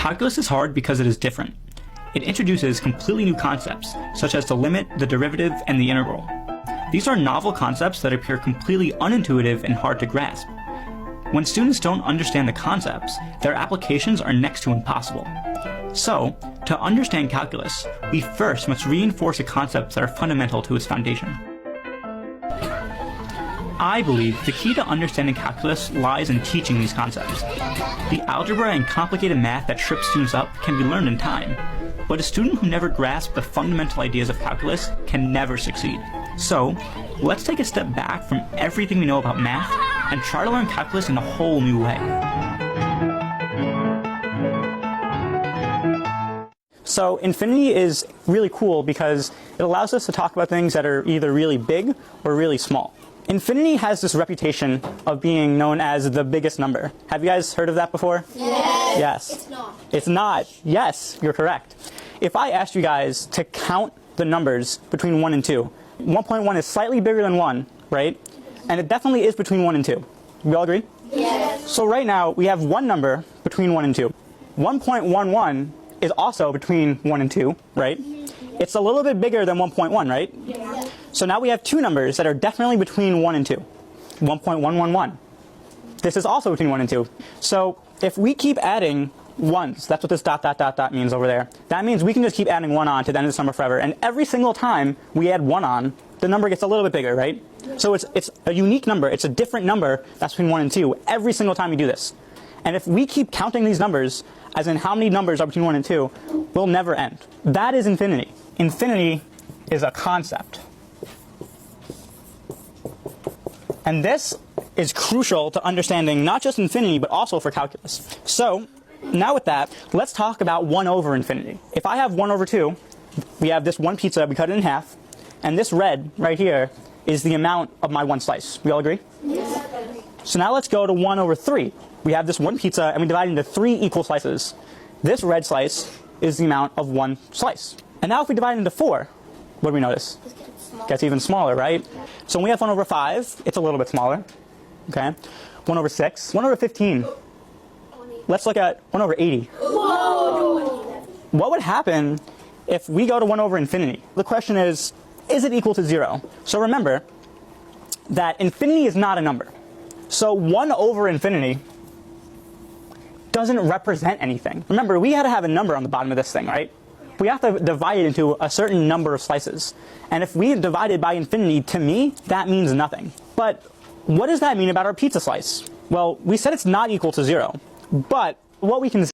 Calculus is hard because it is different. It introduces completely new concepts, such as the limit, the derivative, and the integral. These are novel concepts that appear completely unintuitive and hard to grasp. When students don't understand the concepts, their applications are next to impossible. So, to understand calculus, we first must reinforce the concepts that are fundamental to its foundation. I believe the key to understanding calculus lies in teaching these concepts. The algebra and complicated math that trips students up can be learned in time, but a student who never grasps the fundamental ideas of calculus can never succeed. So, let's take a step back from everything we know about math and try to learn calculus in a whole new way. So, infinity is really cool because it allows us to talk about things that are either really big or really small. Infinity has this reputation of being known as the biggest number. Have you guys heard of that before? Yes. Yes. It's not. It's not. Yes, you're correct. If I asked you guys to count the numbers between 1 and 2, 1.1 is slightly bigger than 1, right? And it definitely is between 1 and 2. We all agree? Yes. So right now, we have one number between 1 and 2. 1.11 is also between 1 and 2, right? It's a little bit bigger than 1.1, right? Yes. So now we have two numbers that are definitely between 1 and 2. 1.111. This is also between 1 and 2. So if we keep adding ones, that's what this ... means over there. That means we can just keep adding 1 on to the end of this number forever. And every single time we add 1 on, the number gets a little bit bigger, right? So it's a unique number. It's a different number that's between 1 and 2 every single time we do this. And if we keep counting these numbers, as in how many numbers are between 1 and 2, we'll never end. That is infinity. Infinity is a concept. And this is crucial to understanding not just infinity, but also for calculus. So, now with that, let's talk about 1 over infinity. If I have 1 over 2, we have this one pizza, we cut it in half, and this red right here is the amount of my one slice. We all agree? Yes. So now let's go to 1 over 3. We have this one pizza, and we divide it into 3 equal slices. This red slice is the amount of one slice. And now if we divide it into 4, what do we notice? It gets even smaller, right? So when we have 1 over 5, it's a little bit smaller. Okay? 1 over 6, 1 over 15. Let's look at 1 over 80. Whoa. What would happen if we go to 1 over infinity? The question is it equal to 0? So remember that infinity is not a number. So 1 over infinity doesn't represent anything. Remember, we had to have a number on the bottom of this thing, right? We have to divide it into a certain number of slices. And if we divide it by infinity, to me, that means nothing. But what does that mean about our pizza slice? Well, we said it's not equal to 0. But what we can